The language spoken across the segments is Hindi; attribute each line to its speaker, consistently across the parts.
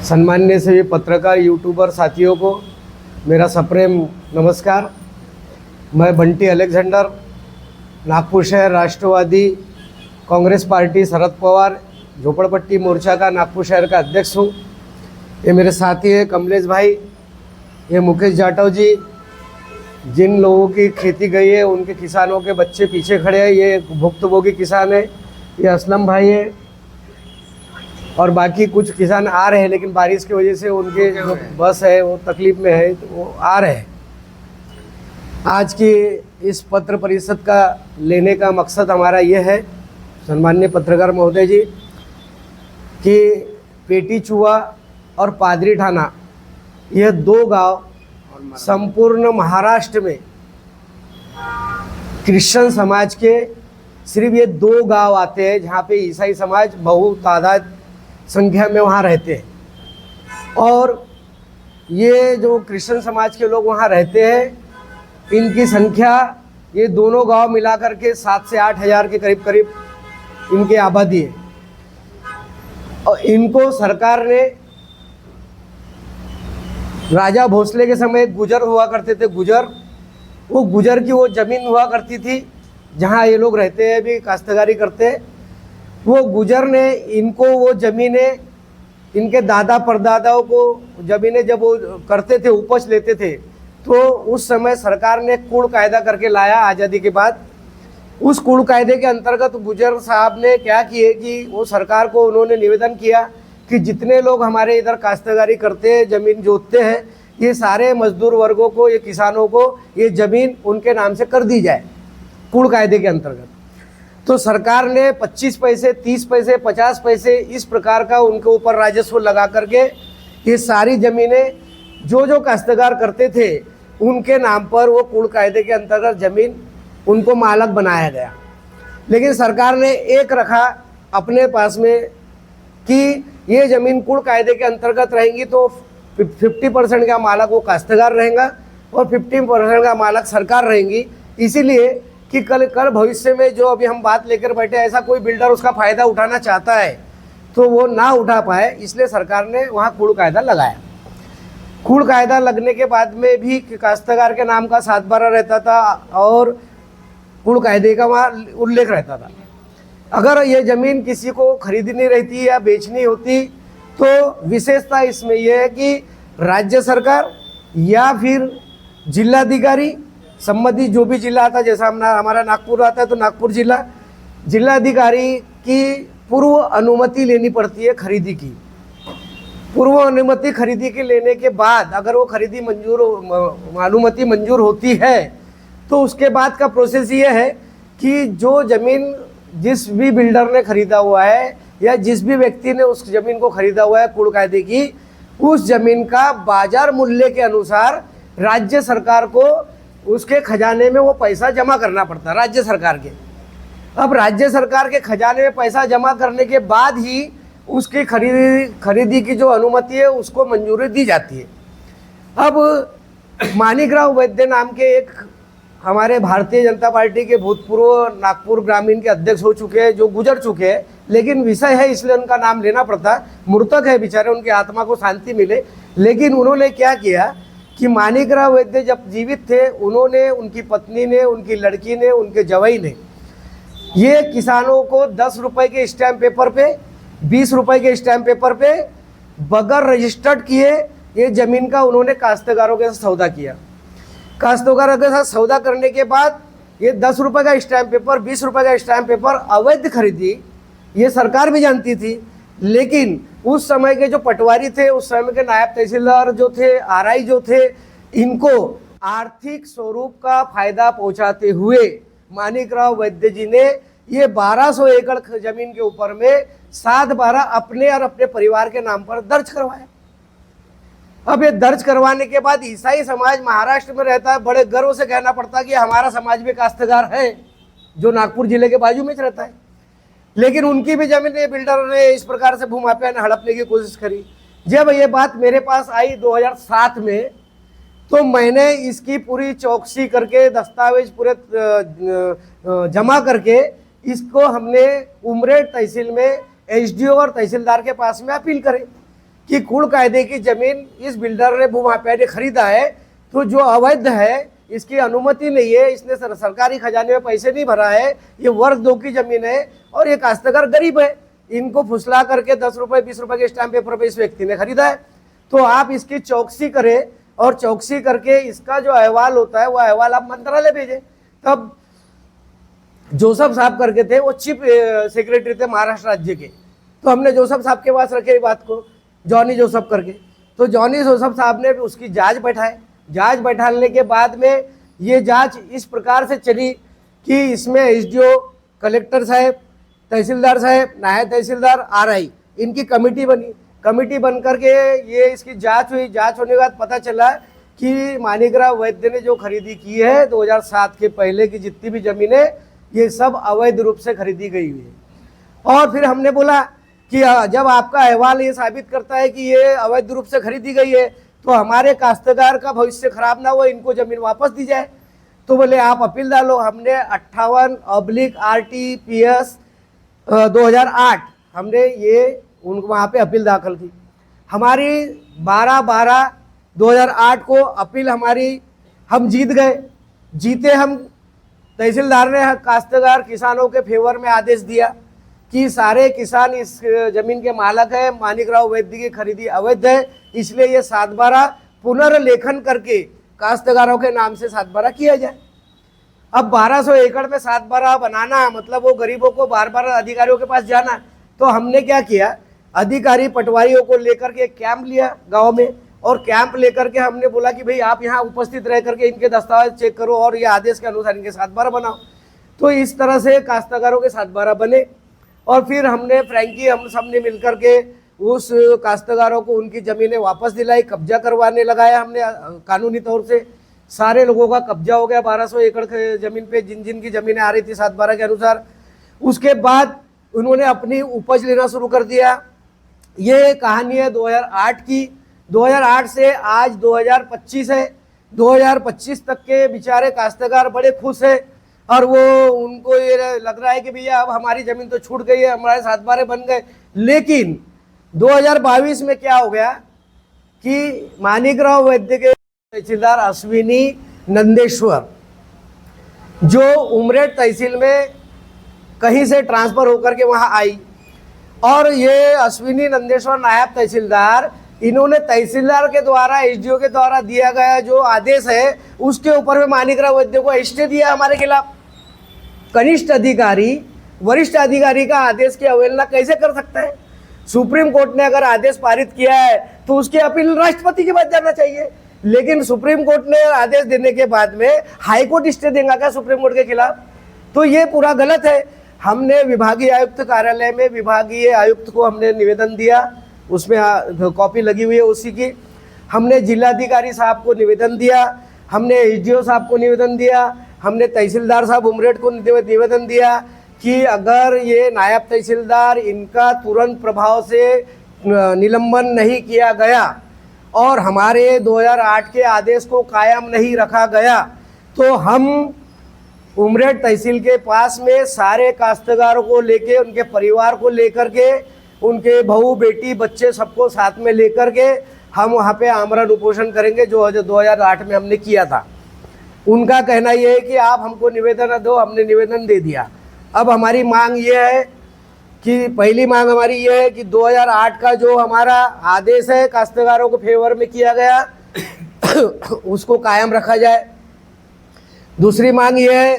Speaker 1: सम्मान्य सभी पत्रकार यूट्यूबर साथियों को मेरा सप्रेम नमस्कार। मैं बंटी अलेक्जेंडर, नागपुर शहर राष्ट्रवादी कांग्रेस पार्टी शरद पवार झोपड़पट्टी मोर्चा का नागपुर शहर का अध्यक्ष हूँ। ये मेरे साथी है कमलेश भाई, ये मुकेश जाटव जी, जिन लोगों की खेती गई है उनके किसानों के बच्चे पीछे खड़े हैं, ये भुक्तभोगी किसान है। ये असलम भाई है और बाकी कुछ किसान आ रहे हैं, लेकिन बारिश की वजह से उनके जो बस है वो तकलीफ में है, तो वो आ रहे हैं। आज की इस पत्र परिषद का लेने का मकसद हमारा ये है, सम्मान्य पत्रकार महोदय जी, कि पेटी चुआ और पादरी ठाना, यह दो गांव संपूर्ण महाराष्ट्र में क्रिश्चियन समाज के सिर्फ ये दो गांव आते हैं जहाँ पे ईसाई समाज बहुतादाद संख्या में वहाँ रहते हैं। और ये जो क्रिश्चियन समाज के लोग वहाँ रहते हैं, इनकी संख्या ये दोनों गांव मिलाकर के 7 से 8 हज़ार के करीब करीब इनकी आबादी है। और इनको सरकार ने राजा भोसले के समय गुजर हुआ करते थे, वो गुजर की वो ज़मीन हुआ करती थी जहाँ ये लोग रहते हैं, भी काश्तकारी करते हैं। वो गुजर ने इनको वो ज़मीनें, इनके दादा परदादाओं को ज़मीनें जब वो करते थे, उपज लेते थे, तो उस समय सरकार ने कूड़ कायदा करके लाया आज़ादी के बाद। उस कूड़ कायदे के अंतर्गत गुजर साहब ने क्या किए कि वो सरकार को उन्होंने निवेदन किया कि जितने लोग हमारे इधर काश्तकारी करते हैं, ज़मीन जोतते हैं, ये सारे मजदूर वर्गों को, ये किसानों को ये ज़मीन उनके नाम से कर दी जाए कूड़ कायदे के अंतर्गत। तो सरकार ने 25 पैसे, 30 पैसे, 50 पैसे इस प्रकार का उनके ऊपर राजस्व लगा करके ये सारी ज़मीनें जो काश्तकार करते थे उनके नाम पर वो कूड़ कायदे के अंतर्गत ज़मीन उनको मालक बनाया गया। लेकिन सरकार ने एक रखा अपने पास में कि ये ज़मीन कूड़ कायदे के अंतर्गत रहेंगी तो 50% का मालक वो काश्तकार रहेगा और 50% का मालक सरकार रहेंगी। इसीलिए कि कल भविष्य में जो अभी हम बात लेकर बैठे, ऐसा कोई बिल्डर उसका फ़ायदा उठाना चाहता है तो वो ना उठा पाए, इसलिए सरकार ने वहाँ कूड़ कायदा लगाया। कूड़ कायदा लगने के बाद में भी काश्तकार के नाम का 7/12 रहता था और कूड़ कायदे का वहाँ उल्लेख रहता था। अगर ये ज़मीन किसी को खरीदनी रहती या बेचनी होती तो विशेषता इसमें यह है कि राज्य सरकार या फिर जिलाधिकारी संबंधित जो भी जिला आता, जैसा हमारा नागपुर आता है तो नागपुर जिलाधिकारी की पूर्व अनुमति लेनी पड़ती है खरीदी की। पूर्व अनुमति खरीदी के लेने के बाद अगर वो खरीदी अनुमति मंजूर होती है तो उसके बाद का प्रोसेस ये है कि जो ज़मीन जिस भी बिल्डर ने खरीदा हुआ है या जिस भी व्यक्ति ने उस ज़मीन को खरीदा हुआ है कूड़ कायदे की, उस ज़मीन का बाजार मूल्य के अनुसार राज्य सरकार को उसके खजाने में वो पैसा जमा करना पड़ता है, राज्य सरकार के। अब राज्य सरकार के खजाने में पैसा जमा करने के बाद ही उसकी खरीदी की जो अनुमति है उसको मंजूरी दी जाती है। अब माणिकराव वैद्य नाम के एक हमारे भारतीय जनता पार्टी के भूतपूर्व नागपुर ग्रामीण के अध्यक्ष हो चुके हैं, जो गुजर चुके हैं, लेकिन विषय है इसलिए उनका नाम लेना पड़ता, मृतक है बेचारे, उनकी आत्मा को शांति मिले। लेकिन उन्होंने क्या किया कि माणिकराव वैद्य जब जीवित थे, उन्होंने, उनकी पत्नी ने, उनकी लड़की ने, उनके जवाई ने ये किसानों को 10 रुपए के स्टैम्प पेपर पे, 20 रुपए के स्टैम्प पेपर पे बगैर रजिस्टर्ड किए ये ज़मीन का उन्होंने काश्तकारों के साथ सौदा किया। काश्तकारों के साथ सौदा करने के बाद ये 10 रुपए का स्टैम्प पेपर, 20 रुपए का स्टैम्प पेपर अवैध खरीदी, ये सरकार भी जानती थी। लेकिन उस समय के जो पटवारी थे, उस समय के नायब तहसीलदार जो थे, आरआई जो थे, इनको आर्थिक स्वरूप का फायदा पहुंचाते हुए माणिकराव वैद्य जी ने ये 1200 एकड़ जमीन के ऊपर में 7/12 अपने और अपने परिवार के नाम पर दर्ज करवाया। अब ये दर्ज करवाने के बाद ईसाई समाज महाराष्ट्र में रहता है, बड़े गर्व से कहना पड़ता है कि हमारा समाज भी काश्तकार है, जो नागपुर जिले के बाजू में रहता है। लेकिन उनकी भी जमीन बिल्डर ने इस प्रकार से भूमाफिया ने हड़पने की कोशिश करी। जब ये बात मेरे पास आई 2007 में, तो मैंने इसकी पूरी चौकसी करके, दस्तावेज पूरे जमा करके इसको हमने उमरेड तहसील में एसडीओ और तहसीलदार के पास में अपील करें। कि कुल कायदे की जमीन इस बिल्डर ने भूमाफिया ने खरीदा है, तो जो अवैध है इसकी अनुमति नहीं है, इसने सरकारी खजाने में पैसे नहीं भरा है, ये वर्ग 2 की जमीन है और ये काश्तकार गरीब है, इनको फुसला करके 10 रुपए 20 रुपए के स्टैम्प पेपर पे इस व्यक्ति ने खरीदा है। तो आप इसकी चौकसी करें और चौकसी करके इसका जो अहवाल होता है वो अहवाल आप मंत्रालय भेजें। तब जोसेफ साहब करके थे, वो चीफ सेक्रेटरी थे महाराष्ट्र राज्य के, तो हमने जोसेफ साहब के पास रखे बात को, जॉनी जोसेफ करके। तो जॉनी जोसेफ साहब ने उसकी जांच बैठाए, जांच बैठाने के बाद में ये जांच इस प्रकार से चली कि इसमें एसडीओ, कलेक्टर साहब, तहसीलदार साहब, नायब तहसीलदार, आरआई, इनकी कमेटी बनी। कमेटी बन करके ये इसकी जांच हुई। जांच होने के बाद पता चला कि माणिकराव वैद्य ने जो खरीदी की है 2007 के पहले की जितनी भी जमीनें, ये सब अवैध रूप से खरीदी गई हुई है। और फिर हमने बोला कि जब आपका अहवाल ये साबित करता है कि ये अवैध रूप से खरीदी गई है, तो हमारे काश्तकार का भविष्य खराब ना हो, इनको जमीन वापस दी जाए। तो बोले आप अपील डालो। हमने 58/RTPS 2008 हमने ये उनको वहाँ पे अपील दाखिल की। हमारी 12/12/2008 को अपील हमारी, हम जीत गए। जीते हम, तहसीलदार ने काश्तकार किसानों के फेवर में आदेश दिया कि सारे किसान इस जमीन के मालक है, माणिकराव वैद्य की खरीदी अवैध है, इसलिए ये 7/12 पुनर्लेखन करके काश्तकारों के नाम से 7/12 किया जाए। अब 1200 एकड़ में 7/12 बनाना मतलब वो गरीबों को बार बार अधिकारियों के पास जाना। तो हमने क्या किया, अधिकारी पटवारियों को लेकर के कैंप लिया गांव में, और कैंप लेकर के हमने बोला कि भाई आप यहाँ उपस्थित रह करके इनके दस्तावेज चेक करो और ये आदेश के अनुसार इनके 7/12 बनाओ। तो इस तरह से काश्तकारों के 7/12 बने। और फिर हमने फ्रैंकी, हम सब ने मिलकर के उस काश्तकारों को उनकी ज़मीनें वापस दिलाई, कब्जा करवाने लगाया हमने कानूनी तौर से। सारे लोगों का कब्जा हो गया 1200 एकड़ के ज़मीन पे, जिन जिन की ज़मीनें आ रही थी 7/12 के अनुसार। उसके बाद उन्होंने अपनी उपज लेना शुरू कर दिया। ये कहानी है 2008 की। 2008 से आज 2025 है। 2025 तक के बेचारे काश्तकार बड़े खुश हैं और वो उनको ये लग रहा है कि भैया अब हमारी ज़मीन तो छूट गई है, हमारे 7/12 बन गए। लेकिन 2022 में क्या हो गया कि माणिकराव वैद्य के तहसीलदार अश्विनी नंदेश्वर, जो उमरेड तहसील में कहीं से ट्रांसफ़र होकर के वहाँ आई, और ये अश्विनी नंदेश्वर नायब तहसीलदार, इन्होंने तहसीलदार के द्वारा, एसडीओ के द्वारा दिया गया जो आदेश है उसके ऊपर में माणिकराव वैद्य को स्टे दिया हमारे खिलाफ। कनिष्ठ अधिकारी वरिष्ठ अधिकारी का आदेश की अवहेलना कैसे कर सकता है? सुप्रीम कोर्ट ने अगर आदेश पारित किया है तो उसकी अपील राष्ट्रपति के पास जाना चाहिए। लेकिन सुप्रीम कोर्ट ने आदेश देने के बाद में हाई कोर्ट स्टे देगा क्या सुप्रीम कोर्ट के खिलाफ? तो ये पूरा गलत है। हमने विभागीय आयुक्त कार्यालय में विभागीय आयुक्त को हमने निवेदन दिया, उसमें कॉपी लगी हुई है उसी की। हमने जिलाधिकारी साहब को निवेदन दिया, हमने एसडीओ साहब को निवेदन दिया, हमने तहसीलदार साहब उमरेड को निवेदन दिया कि अगर ये नायब तहसीलदार, इनका तुरंत प्रभाव से निलंबन नहीं किया गया और हमारे 2008 के आदेश को कायम नहीं रखा गया, तो हम उमरेड तहसील के पास में सारे काश्तकारों को लेके, उनके परिवार को लेकर के, उनके बहू बेटी बच्चे सबको साथ में लेकर के हम वहाँ पे आमरण उपोषण करेंगे, जो 2008 में हमने किया था। उनका कहना यह है कि आप हमको निवेदन दो, हमने निवेदन दे दिया। अब हमारी मांग ये है कि पहली मांग हमारी ये है कि 2008 का जो हमारा आदेश है काश्तकारों को फेवर में किया गया उसको कायम रखा जाए। दूसरी मांग ये है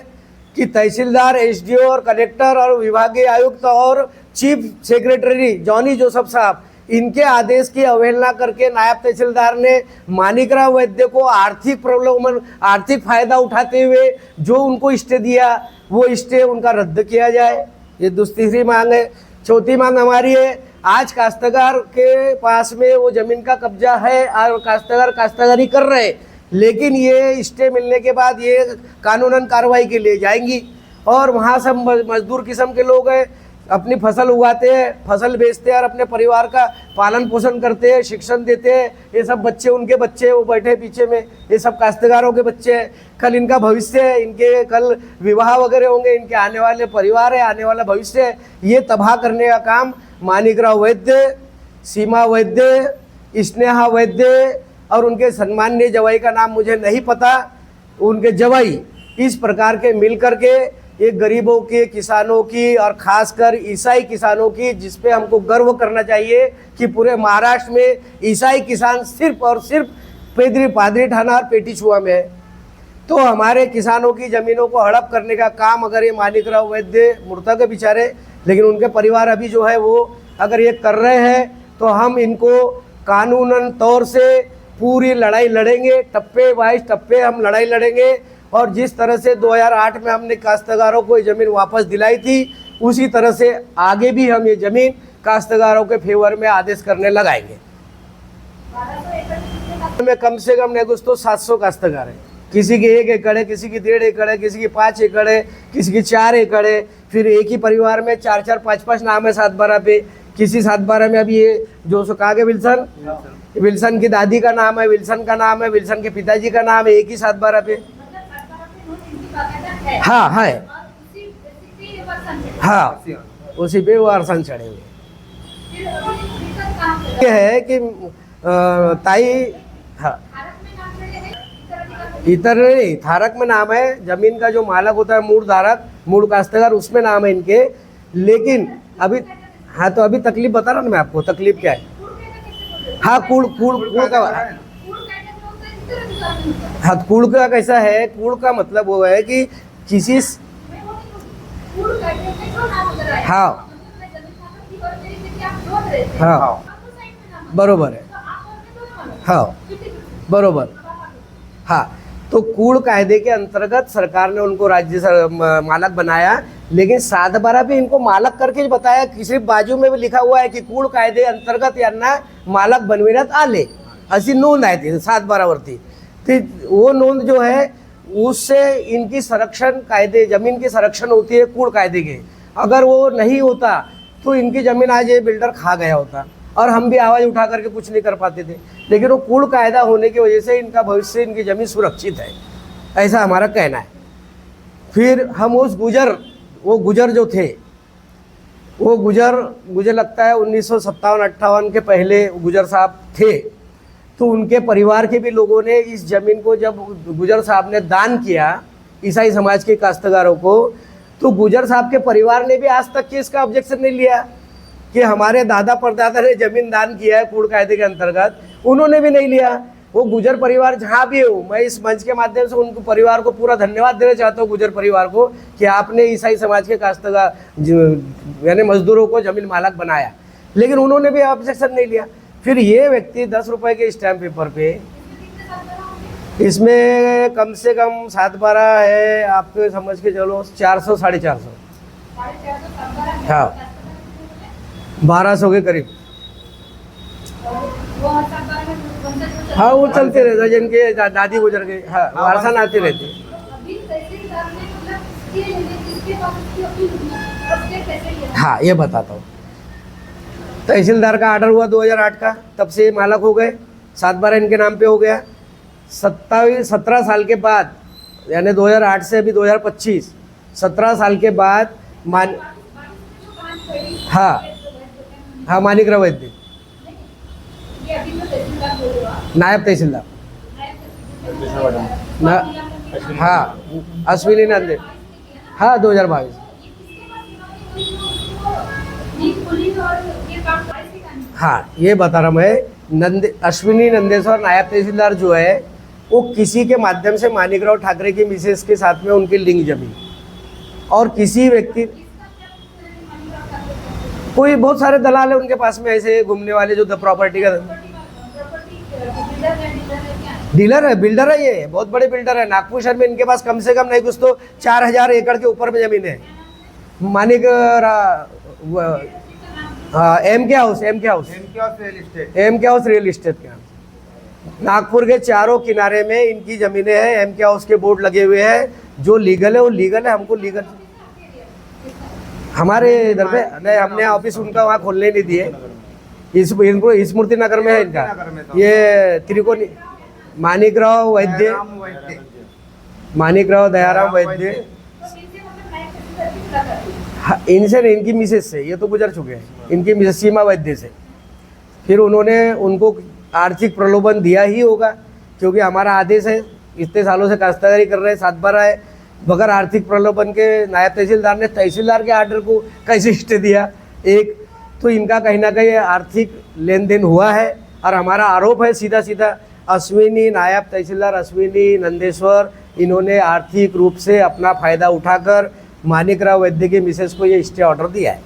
Speaker 1: कि तहसीलदार, एसडीओ और कलेक्टर और विभागीय आयुक्त और चीफ सेक्रेटरी जॉनी जोसेफ साहब, इनके आदेश की अवहेलना करके नायब तहसीलदार ने माणिकराव वैद्य को आर्थिक प्रॉब्लम, आर्थिक फायदा उठाते हुए जो उनको स्टे दिया वो स्टे उनका रद्द किया जाए। ये दूसरी मांग है। चौथी मांग हमारी है, आज काश्तकार के पास में वो ज़मीन का कब्जा है और काश्तकार काश्तकारी कर रहे हैं, लेकिन ये स्टे मिलने के बाद ये कानूनन कार्रवाई के लिए जाएंगी और वहाँ सब मजदूर किस्म के लोग हैं, अपनी फसल उगाते हैं, फसल बेचते हैं और अपने परिवार का पालन पोषण करते हैं, शिक्षण देते हैं। ये सब बच्चे उनके बच्चे वो बैठे पीछे में, ये सब काश्तकारों के बच्चे हैं। कल इनका भविष्य है, इनके कल विवाह वगैरह होंगे, इनके आने वाले परिवार है, आने वाला भविष्य है। ये तबाह करने का काम माणिकराव वैद्य, सीमा वैद्य, स्नेहा वैद्य और उनके सम्माननीय जवाई का नाम मुझे नहीं पता, उनके जवाई इस प्रकार के मिल करके ये गरीबों के, किसानों की और खासकर ईसाई किसानों की, जिस पे हमको गर्व करना चाहिए कि पूरे महाराष्ट्र में ईसाई किसान सिर्फ और सिर्फ पादरी ठाणा और पेटी छुआ में है। तो हमारे किसानों की ज़मीनों को हड़प करने का काम अगर ये मानिकराव वैद्य मुर्ता के बेचारे, लेकिन उनके परिवार अभी जो है वो अगर ये कर रहे हैं तो हम इनको कानूनन तौर से पूरी लड़ाई लड़ेंगे, टप्पे वाइज टप्पे हम लड़ाई लड़ेंगे। और जिस तरह से 2008 में हमने काश्तकारों को ये ज़मीन वापस दिलाई थी, उसी तरह से आगे भी हम ये ज़मीन काश्तकारों के फेवर में आदेश करने लगाएंगे। में कम से कम नहीं कुछ तो 700 काश्तकार हैं, किसी की 1 एकड़ है, किसी की 1.5 एकड़ है, किसी की 5 एकड़ है, किसी की 4 एकड़ है। फिर एक ही परिवार में 4-4, 5-5 नाम है 7-12 पे। किसी 7-12 में अभी ये जो सो कहा के विल्सन की दादी का नाम है, विल्सन का नाम है, विल्सन के पिताजी का नाम है, एक ही 7-12 पे। हाँ है, हाँ उसी पे वो अरसान चढ़े हुए। ये है कि ताई, हाँ इतर नहीं, धारक में नाम है, जमीन का जो मालक होता है मूल धारक, मूल काश्तकार, उसमें नाम है इनके। लेकिन अभी, हाँ तो अभी तकलीफ बता रहा ना मैं आपको, तकलीफ क्या है। हाँ कूड़ का, हाँ कूड़ का कैसा है, कूड़ का मतलब वो है कि किसी, हाँ हाँ बरोबर है, हाँ बरोबर, हाँ। तो कूड़ कायदे के अंतर्गत सरकार ने उनको राज्य मालक बनाया, लेकिन 7-12 पे इनको मालक करके बताया कि सिर्फ बाजू में भी लिखा हुआ है की कूड़ कायदे अंतर्गत यांना मालक बनविण्यात आले, अशी नोंद आहे ती 7-12 वरती। ती वो नोंद जो है उससे इनकी संरक्षण कायदे, जमीन की संरक्षण होती है कूड़ कायदे के। अगर वो नहीं होता तो इनकी ज़मीन आज ये बिल्डर खा गया होता और हम भी आवाज़ उठा करके कुछ नहीं कर पाते थे। लेकिन वो कूड़ कायदा होने की वजह से इनका भविष्य, इनकी ज़मीन सुरक्षित है, ऐसा हमारा कहना है। फिर हम उस वो गुजर जो थे, वो गुजर मुझे लगता है 1957-58 के पहले गुजर साहब थे। तो उनके परिवार के भी लोगों ने इस ज़मीन को, जब गुजर साहब ने दान किया ईसाई समाज के काश्तकारों को, तो गुजर साहब के परिवार ने भी आज तक के इसका ऑब्जेक्शन नहीं लिया कि हमारे दादा परदादा ने ज़मीन दान किया है कूड़ कायदे के अंतर्गत, उन्होंने भी नहीं लिया। वो गुजर परिवार जहाँ भी हो, मैं इस मंच के माध्यम से उनको परिवार को पूरा धन्यवाद देना चाहता हूँ, गुजर परिवार को, कि आपने ईसाई समाज के काश्तकार यानी मजदूरों को ज़मीन मालक बनाया, लेकिन उन्होंने भी ऑब्जेक्शन नहीं लिया। फिर ये व्यक्ति 10 रुपये के स्टैम्प पेपर पे, इसमें कम से कम 7-12 है, आपके समझ के चलो 400-450, हाँ 1200 के करीब। हाँ वो चलते रहता, जिनके दादी गुजर गई, हाँ वारसान आती रहती। हाँ ये बताता हूँ। तहसीलदार का आर्डर हुआ 2008 का, तब से मालक हो गए, 7-12 इनके नाम पे हो गया। 17 साल के बाद, यानी 2008 से अभी 2025, 17 साल के बाद हाँ मानिकराव वैद्य, नायब तहसीलदार, हाँ अश्विनी नंदे, हाँ 2022। हाँ ये बता रहा मैं, अश्विनी नंदेश्वर नायब तहसीलदार जो है वो किसी के माध्यम से मानिकराव ठाकरे की मिसेस के साथ में उनकी लिंक जमी, और किसी व्यक्ति, कोई बहुत सारे दलाल है उनके पास में ऐसे घूमने वाले, जो प्रॉपर्टी का डीलर है, बिल्डर है, ये बहुत बड़े बिल्डर है। नागपुर शहर में इनके पास कम से कम नहीं कुछ तो 4000 एकड़ के ऊपर में ज़मीन है। मानिक एम के हाउस रियल इस्टेट के नाम, नागपुर के चारों किनारे में इनकी ज़मीनें हैं। एम के हाउस के बोर्ड लगे हुए हैं, जो लीगल है वो लीगल है, हमको लीगल हमारे इधर पे नहीं, हमने ऑफिस उनका वहाँ खोलने नहीं दिए। इनको स्मृति नगर में है इनका, ये त्रिकोणी मानिकराव वैद्य, मानिकराव दयाराम वैद्य, हाँ, इनसे नहीं, इनकी मिसेस से, ये तो गुजर चुके हैं, इनकी मिसेस सीमा वैद्य से। फिर उन्होंने उनको आर्थिक प्रलोभन दिया ही होगा, क्योंकि हमारा आदेश है, इतने सालों से काश्तकारी कर रहे हैं, 7 बार आए, बगैर आर्थिक प्रलोभन के नायब तहसीलदार ने तहसीलदार के आर्डर को कैसे स्टे दिया। एक तो इनका कहीं ना कहीं आर्थिक लेन देन हुआ है, और हमारा आरोप है सीधा सीधा अश्विनी, नायब तहसीलदार अश्विनी नंदेश्वर, इन्होंने आर्थिक रूप से अपना फ़ायदा उठाकर मानिकराव वैद्य की मिसेस को ये स्टे ऑर्डर दिया है।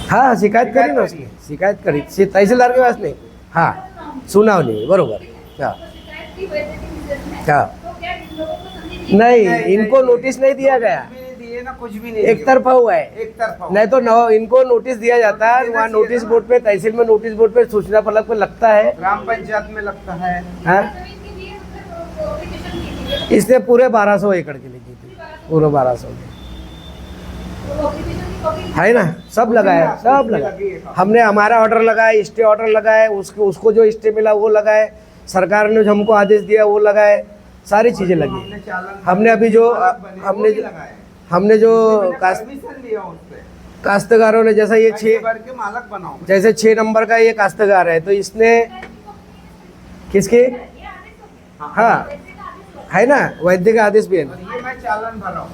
Speaker 1: हाँ, शिकायत करी ना उसने, शिकायत करी तहसीलदार के पास नहीं। हाँ, सुनाव नहीं, बरोबर। हाँ हाँ, नहीं, इनको नोटिस नहीं दिया गया,
Speaker 2: ना कुछ भी नहीं,
Speaker 1: एक तरफा हुआ है,
Speaker 2: एक तरफा।
Speaker 1: नहीं तो इनको नोटिस दिया जाता है, वहाँ नोटिस बोर्ड पे, तहसील में नोटिस बोर्ड पे, सूचना फलक पे लगता है,
Speaker 2: ग्राम पंचायत में लगता है।
Speaker 1: हाँ? इसने पूरे 1200 एकड़ के लिए की थी, पूरे 1200 है ना, सब लगाया, सब लगाया। हमने हमारा ऑर्डर लगाया, स्टे ऑर्डर लगाए, उसको जो स्टे मिला वो लगाए, सरकार ने जो हमको आदेश दिया वो लगाए, सारी चीजें लगी। हमने अभी जो हमने जो काश्तकारों ने, जैसा ये 6
Speaker 2: के मालक बनाओ,
Speaker 1: जैसे 6 नंबर का ये काश्तकार है, तो इसने किसके, हाँ है ना, वैद्य का आदेश भी है ना।
Speaker 2: ये मैं चालान भर रहा हूँ।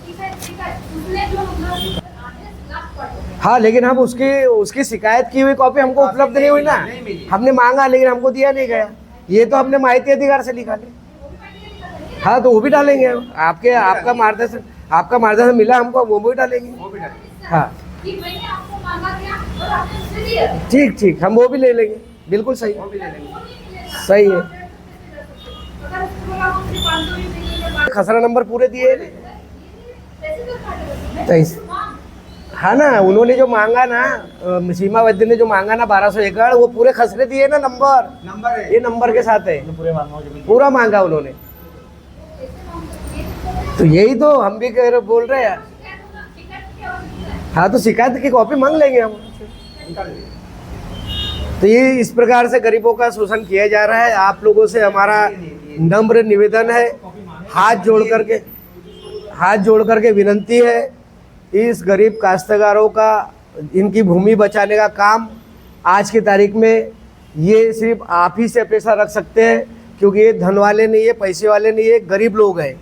Speaker 1: हाँ, लेकिन हम उसकी शिकायत की हुई कॉपी हमको उपलब्ध नहीं हुई ना, हमने मांगा लेकिन हमको दिया नहीं गया। ये तो हमने माहिती अधिकार से निकाले। हाँ, तो वो भी डालेंगे हम, आपका मार्गदर्शन मिला हमको, वो भी डालेंगे। हाँ ठीक ठीक, हम वो भी ले लेंगे, बिल्कुल सही, सही है। खसरा नंबर पूरे दिए, हाँ ना, उन्होंने जो मांगा ना, सीमा वैद्य ने जो मांगा ना 1200 एकड़, वो पूरे खसरे दिए ना, नंबर है, ये नंबर के साथ है, पूरा मांगा उन्होंने। तो यही तो हम भी बोल रहे हैं। हाँ, तो शिकायत की कॉपी मांग लेंगे हम। तो ये इस प्रकार से गरीबों का शोषण किया जा रहा है। आप लोगों से हमारा नम्र निवेदन है, हाथ जोड़ करके विनंती है, इस गरीब काश्तकारों का, इनकी भूमि बचाने का काम आज की तारीख में ये सिर्फ आप ही से अपेक्षा रख सकते हैं, क्योंकि ये धन वाले नहीं है, पैसे वाले नहीं है, गरीब लोग हैं।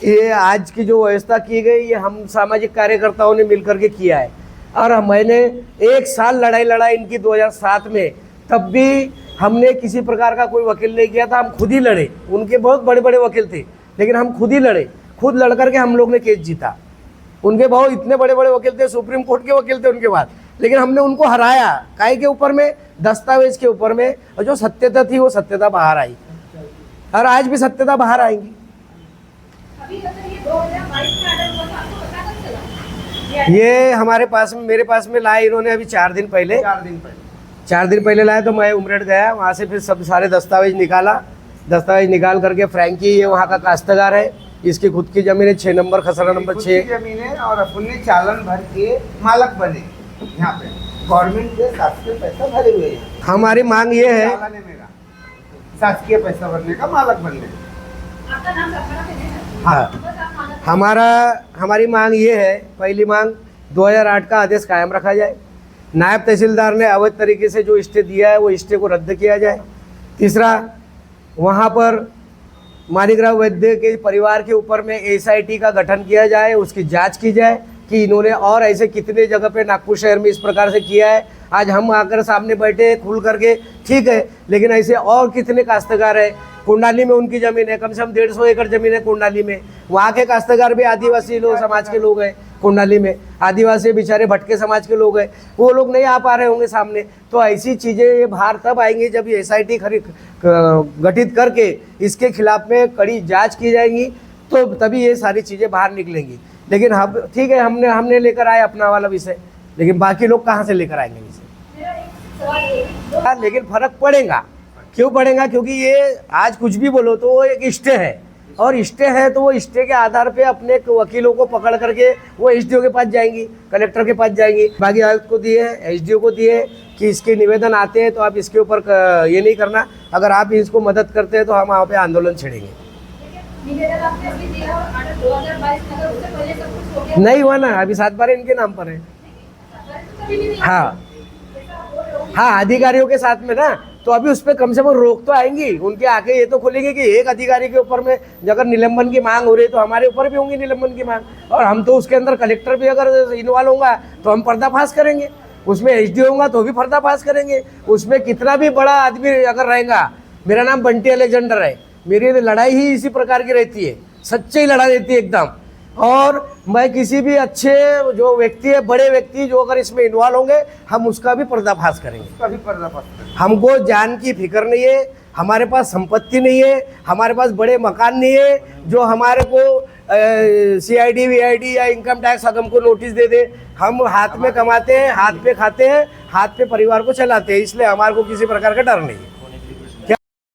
Speaker 1: ये आज की जो व्यवस्था की गई, ये हम सामाजिक कार्यकर्ताओं ने मिलकर के किया है। और मैंने 1 साल लड़ाई इनकी 2007 में, तब भी हमने किसी प्रकार का कोई वकील नहीं किया था, हम खुद ही लड़े। उनके बहुत बड़े बड़े वकील थे, लेकिन हम खुद ही लड़े, खुद लड़ करके हम लोग ने केस जीता। उनके बहुत इतने बड़े बड़े वकील थे, सुप्रीम कोर्ट के वकील थे उनके बाद, लेकिन हमने उनको हराया। काय के ऊपर में, दस्तावेज के ऊपर में, और जो सत्यता थी वो सत्यता बाहर आई, और आज भी सत्यता बाहर आएंगी। ये हमारे पास में, मेरे पास में लाए इन्होंने अभी 4 दिन पहले लाया। तो मैं उमरेड गया, वहाँ से फिर सब सारे दस्तावेज निकाल करके, फ्रैंकी ये वहाँ का काश्तकार है, इसकी खुद की जमीन है, 6 नंबर खसरा नंबर 6
Speaker 2: जमीन है, और अपने चालान भर के मालक बने। यहाँ पे गवर्नमेंट के शासकीय पैसा भरे हुए हैं।
Speaker 1: हमारी मांग ये है,
Speaker 2: मेरा शासकीय पैसा भरने का मालक बनने।
Speaker 1: हाँ, हमारी मांग ये है, पहली मांग 2008 का आदेश कायम रखा जाए। नायब तहसीलदार ने अवैध तरीके से जो स्टे दिया है, वो स्टे को रद्द किया जाए। तीसरा, वहाँ पर मानिकराव वैद्य के परिवार के ऊपर में SIT का गठन किया जाए, उसकी जांच की जाए कि इन्होंने और ऐसे कितने जगह पे नागपुर शहर में इस प्रकार से किया है। आज हम आकर सामने बैठे खुल करके, ठीक है, लेकिन ऐसे और कितने काश्तकार है। कुंडाली में उनकी ज़मीन है, कम से कम 150 एकड़ ज़मीन है कुंडाली में। वहाँ के काश्तकार भी आदिवासी लोग, समाज के लोग हैं। कुंडाली में आदिवासी बेचारे भटके समाज के लोग हैं, वो लोग नहीं आ पा रहे होंगे सामने। तो ऐसी चीज़ें ये बाहर तब आएंगी जब ये SIT गठित करके इसके खिलाफ में कड़ी जांच की जाएगी, तो तभी ये सारी चीज़ें बाहर निकलेंगी। लेकिन हम, ठीक है, हमने लेकर आए अपना वाला विषय, लेकिन बाकी लोग कहाँ से लेकर आएंगे विषय। लेकिन फर्क पड़ेगा, क्यों पड़ेगा? क्योंकि ये आज कुछ भी बोलो तो वो एक स्टे है, और स्टे है तो वो स्टे के आधार पे अपने वकीलों को पकड़ करके वो SDO के पास जाएंगी, कलेक्टर के पास जाएंगी, बागी आयुक्त को दिए, SDO को दिए कि इसके निवेदन आते हैं तो आप इसके ऊपर ये नहीं करना, अगर आप इसको मदद करते हैं तो हम वहाँ पे आंदोलन छेड़ेंगे। नहीं हुआ ना, अभी 7 बार इनके नाम पर है। हाँ हाँ, अधिकारियों के साथ में ना, तो अभी उस पर कम से कम रोक तो आएंगी, उनके आके ये तो खुलेगी कि एक अधिकारी के ऊपर में अगर निलंबन की मांग हो रही है तो हमारे ऊपर भी होंगी निलंबन की मांग, और हम तो उसके अंदर कलेक्टर भी अगर इन्वॉल्व होगा तो हम पर्दाफाश करेंगे, उसमें एसडीओ होगा तो भी पर्दाफाश करेंगे, उसमें कितना भी बड़ा आदमी अगर रहेगा। मेरा नाम बंटी अलेक्जेंडर है, मेरी लड़ाई ही इसी प्रकार की रहती है, सच्ची लड़ाई रहती है एकदम। और मैं किसी भी अच्छे जो व्यक्ति है, बड़े व्यक्ति जो अगर इसमें इन्वॉल्व होंगे, हम उसका भी पर्दाफाश करेंगे।
Speaker 2: कभी पर्दाफाश करें।
Speaker 1: हमको जान की फिक्र नहीं है, हमारे पास संपत्ति नहीं है, हमारे पास बड़े मकान नहीं है जो हमारे को CID VID या इनकम टैक्स हमको नोटिस दे दे। हम हाथ में कमाते हैं, हाथ पे खाते हैं, हाथ पे परिवार को चलाते हैं, इसलिए हमारे को किसी प्रकार का डर नहीं है।